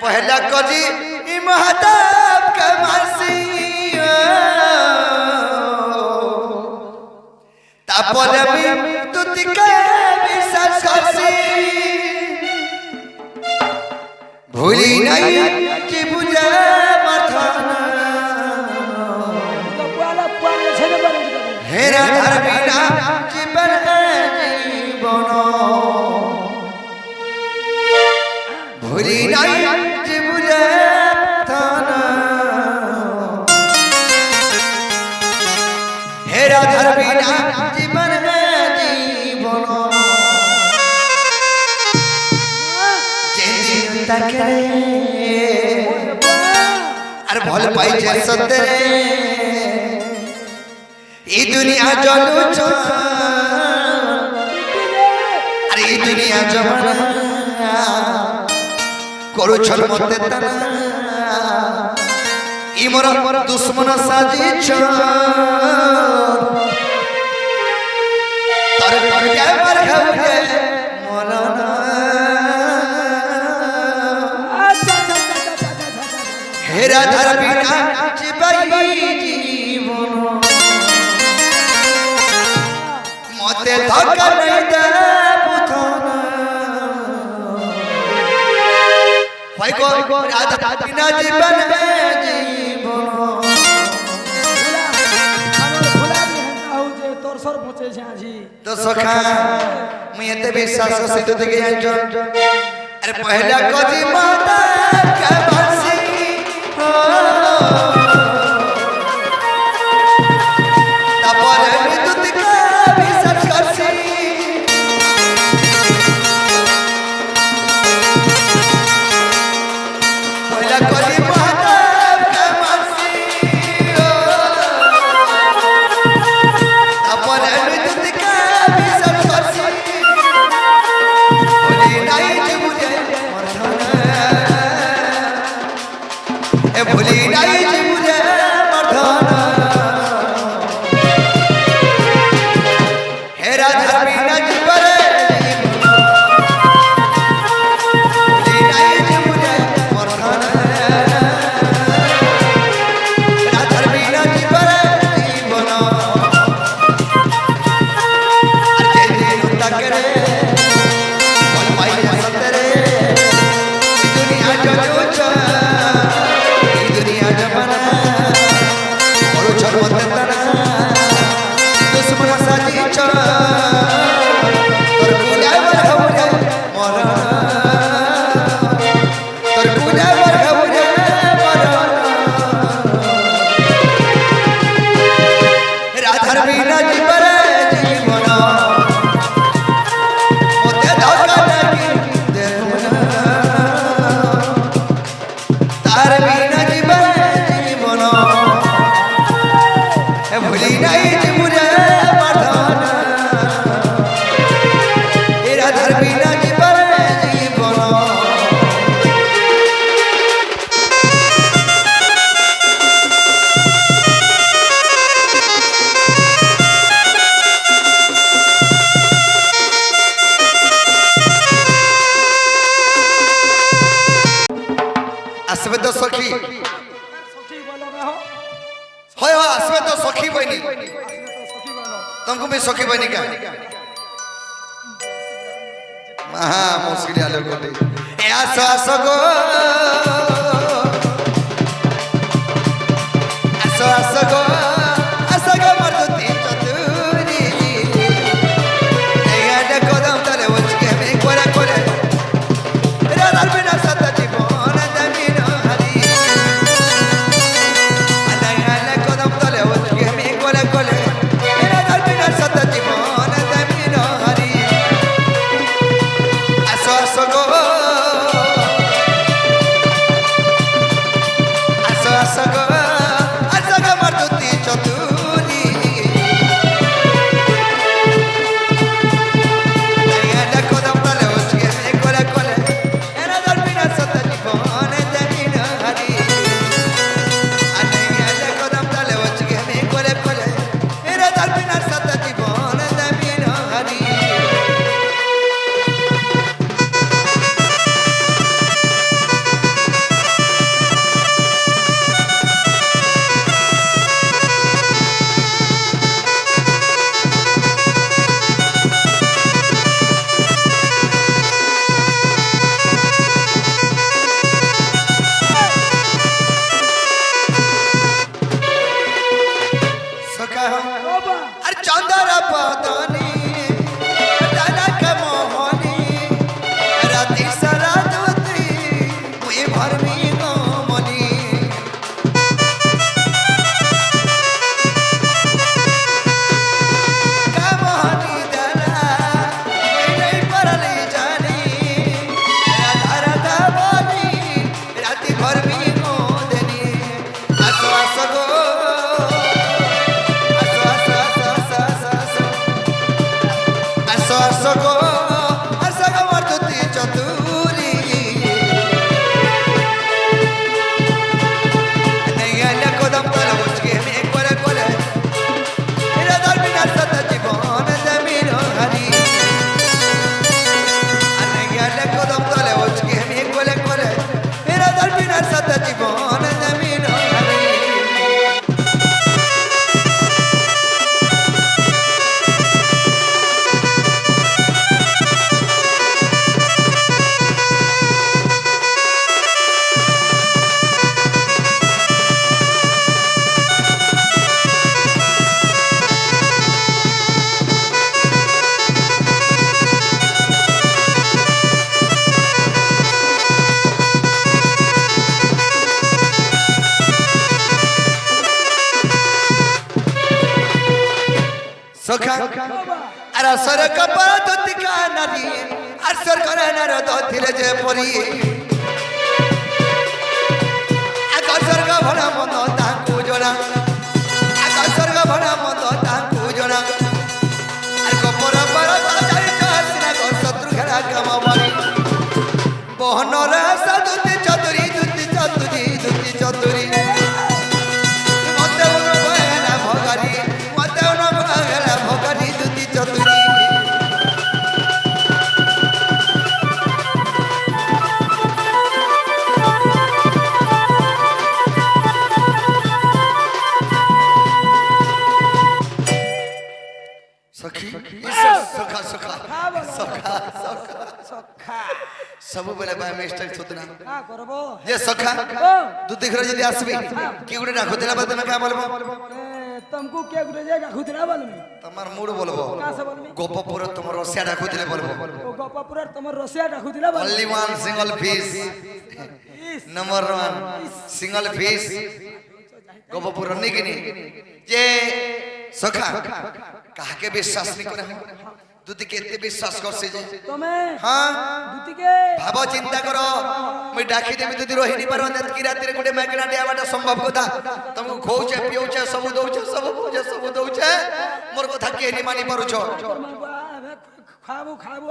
पहला कजी महताब के मासी तापर भी तुतिके विश्वास करसी भूली नहीं जीबुजा मथाना हेरा धर्मीना जीवन जीवन भूली नहीं जीबुजा थाना हेरा धर्मीना जीवन जीवन चेंदी तकरे अरे भल पाई जे सतरे ई दुनिया जलू छ अरे ई दुनिया जमाना करू छल मते तना ई मोर दुश्मन साजी छ तर के पर खबरे मरना हेरा धरबिना जीवई जीवन मते धक्का नहीं दे बुथना भाई को राधा बिना जीवन जीवन तोर सर पहुंचे छे आजी तो सखा मैं एते विश्वास से तो देखे जान अरे पहला कदी माता के बंसी तापर विद्युत के विश्वास करसी पहला कदी माता के बंसी तापर विद्युत के विश्वास करसी भूली नहीं जीबुजे भूली नहीं जीबुजे मरधाना हेरा धर्मीना जीवरे भूली नहीं जीबुजे मरधाना हेरा धर्मीना जीवरे जीवन अरे दिन तकरे बोल पाई सतरे दुनिया जलो छ जमाना और छर मते तना दुश्मन साजी छ तोर पूजा बर खबरे मरना तोर पूजा बर खबरे मरना राधर बिना जीवरे जीवन मते धक्का नहीं दे तार बिना भूली नहीं जीबुजे मरधाना हेरा धर्मीना जीवन जीवन आसबे तो सखी होय हो आसबे तो सखी बनी तुमको भी सखी बनी क्या महा मुश्किल आलो कोटे ए आसो आसो गो आसो गो मरदुती चतुरी ए आडे कदम तले वचके में कोरे कोरे राधा बिना सत जीवन जमीन हरी अलग कदम तले वचके में कोरे कोरे राधा बिना सत जीवन जमीन हरी आसो गो भरमी गो मनी कामहनी दला नहीं परली जानी राधा राधा बोली राती भरमी गो देनी आसो आसो गो आसो गो मरतुती चतुरी नैया कदम तले उचके में कोले कोले मेरा दर बिना सत जीवन जमीन हरी नैया कदम तले उचके में कोले कोले मेरा दर बिना सत जीवन जमीन हरी सखा अरे सर कपा दुतिका नदी असर करे नर तो धीरे जे परी आकर्षर का भरा मन ताकू जोड़ा आकर्षर का भरा मन ताकू जोड़ा अरे कपर पर जाई चासना को शत्रु घेरा कम बरी बहन रे सदुति चतुरी दुति चतुरी दुति चतुरी सब बेले बाय मिस्टर छुतना का करबो जे सखा तू देख रे जदी आसबे की गुडे राखो तेरा बात में का बोलबो तुमको के गुडे जे राखुतरा बोलबे तमार मूड बोलबो का से बोलबे गोपपुर तुमर रसिया राखुतले बोलबो ओ गोपपुर तुमर रसिया राखुतला बोलबे only one single fish number 1 single fish गोपपुर निकनी जे सखा काहे के विश्वास नहीं करे दुति केते विश्वास करसे जे तमे हां दुति के भाबो चिंता करो मैं डाकी देमी दुति रोहिणी पर नत की रात रे गुडे मैकना डेवाटा संभव कथा तुमको खोउचे पिउचे सब दउचे सब पूजे सब दउचे मोर कथा के नि मानी परुछो खाबो खाबो